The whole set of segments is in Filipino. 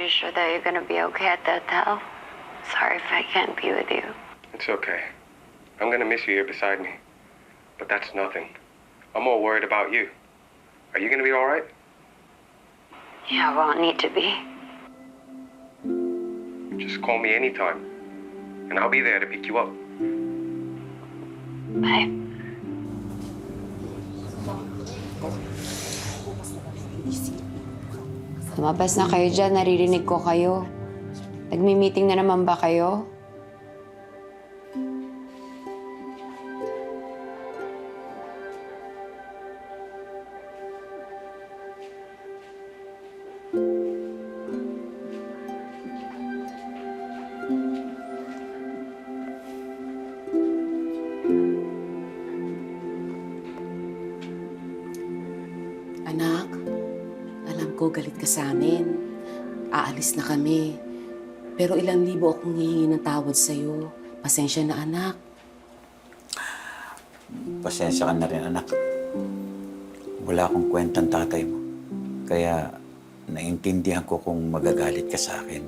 you sure that you're gonna be okay at the hotel? Sorry if I can't be with you. It's okay. I'm gonna miss you here beside me. But that's nothing. I'm more worried about you. Are you gonna be all right? Yeah, well, I need to be. Just call me anytime. And I'll be there to pick you up. Bye. Lumabas na kayo dyan, naririnig ko kayo. Nagmi-meeting na naman ba kayo? Anak, alam ko galit ka sa amin. Aalis na kami. Pero ilang libo akong hihingi ng tawad sa'yo. Pasensya na, anak. Pasensya ka na rin, anak. Wala akong kwentang tatay mo. Kaya naintindihan ko kung magagalit ka sa akin.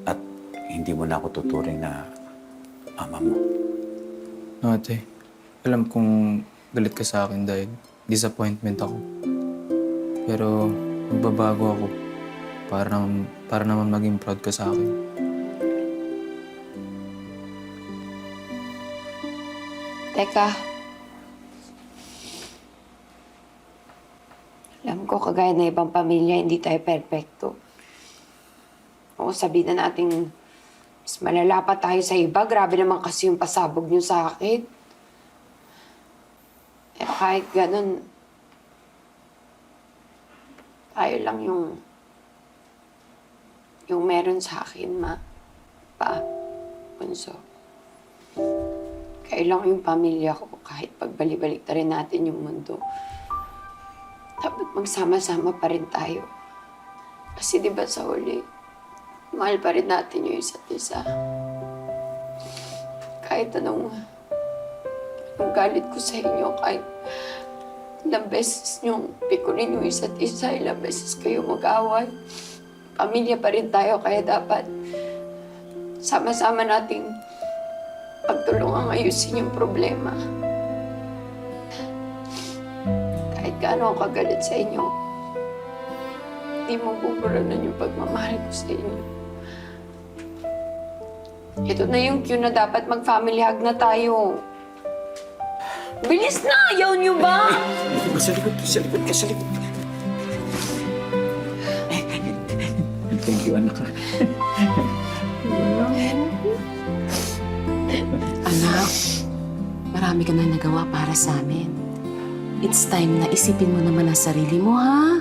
At hindi mo na ako tuturing na ama mo. Ate, alam kong galit ka sa akin dahil disappointment ako. Pero magbabago ako para naman maging proud ka sa akin. Teka. Alam ko, kagaya na ibang pamilya, hindi tayo perpekto. Oo, sabihin na natin, mas malala pa tayo sa iba. Grabe naman kasi yung pasabog niyo sa akin. Pero kahit ganun, tayo lang yung meron sa akin, ma. Pa, bunso. Kayo lang yung pamilya ko kahit pagbalik-balik na rin natin yung mundo. Dapat magsama-sama pa rin tayo. Kasi di ba sa huli, mahal pa rin natin yung isa't isa. Kahit anong galit ko sa inyo, kahit ilang beses niyong pikunin yung isa't isa, ilang beses kayo mag-away. Pamilya pa rin tayo, kaya dapat sama-sama nating pagtulungang ayusin yung problema. Kahit gaano ako kagalit sa inyo, hindi mo buburanan yung pagmamahal ko sa inyo. Ito na yung cue na dapat mag-family hug na tayo. Bilis na! Ayaw niyo ba? Sa likod ka, sa likod. Thank you, anak. Anak, marami ka na nagawa para sa amin. It's time na isipin mo naman ang sarili mo, ha?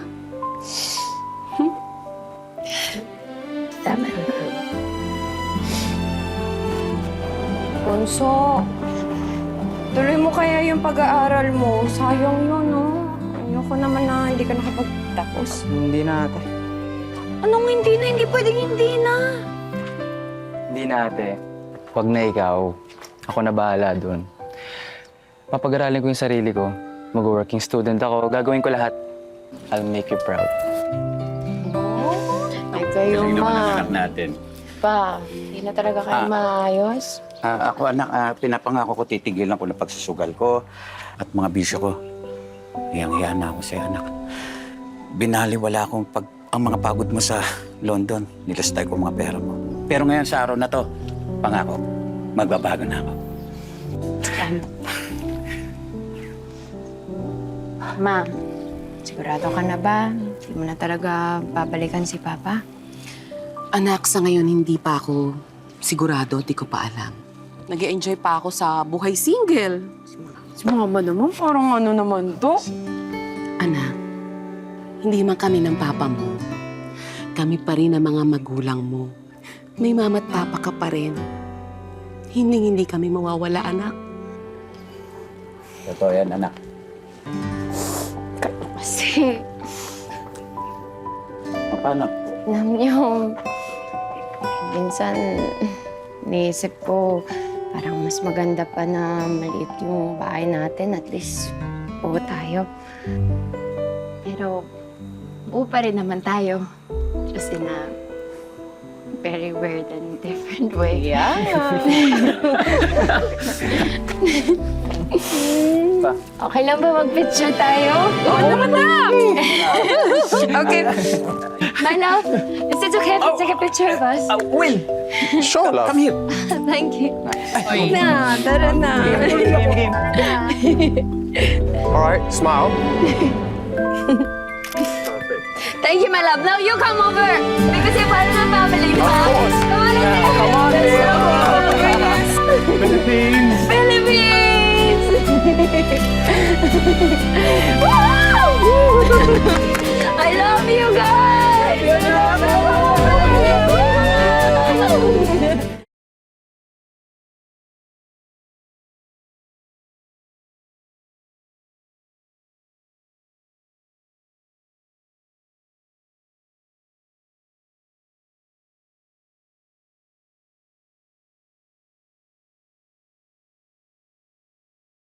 Tama. Bunso, tuloy mo kaya yung pag-aaral mo. Sayang yun, no? Ayoko naman na hindi ka nakapagtapos. Hindi na, ate. Anong hindi na? Hindi pwedeng hindi na. Hindi na, ate. Huwag na ikaw. Ako na bahala doon. Papag-aralin ko yung sarili ko. Mag-working student ako. Gagawin ko lahat. I'll make you proud. Oh, ay kayo, Galing naman ang ma. anak natin. Pa, hindi na talaga kayo maayos. Ako, anak, pinapangako ko titigilan ko na pagsusugal ko at mga bisyo ko. Hiyang-hiya na ako sa'yo, anak. Binaliwala akong ang mga pagod mo sa London. Nilastay ko mga pera mo. Pero ngayon sa araw na to, pangako, magbabago na ako. Ma, sigurado ka na ba? Hindi mo na talaga babalikan si Papa? Anak, sa ngayon hindi pa ako sigurado, di ko pa alam. Nag-e-enjoy pa ako sa buhay single. Si Mama naman, parang ano naman to? Anak, hindi man kami ng papa mo. Kami pa rin ang mga magulang mo. May mama at papa ka pa rin. Hindi kami mawawala, anak. Totoo yan, anak. Kasi, Paano? alam niyo, minsan, naisip ko, parang mas maganda pa na maliit yung bahay natin. At least, buo tayo. Pero, buo pa rin naman tayo. Just in a very weird and different way. Yeah. Okay lang ba mag-picture tayo? Oo naman na! Okay. My love, is it okay if I take a picture of us? Will! Sure, love. Come here. Thank you. Na, tara na. All right, smile. Thank you, my love. Now you come over. Because you're part of the family, di ba? Of course. Come on, Come on, Let's dear. go. Philippines. Philippines! Woo!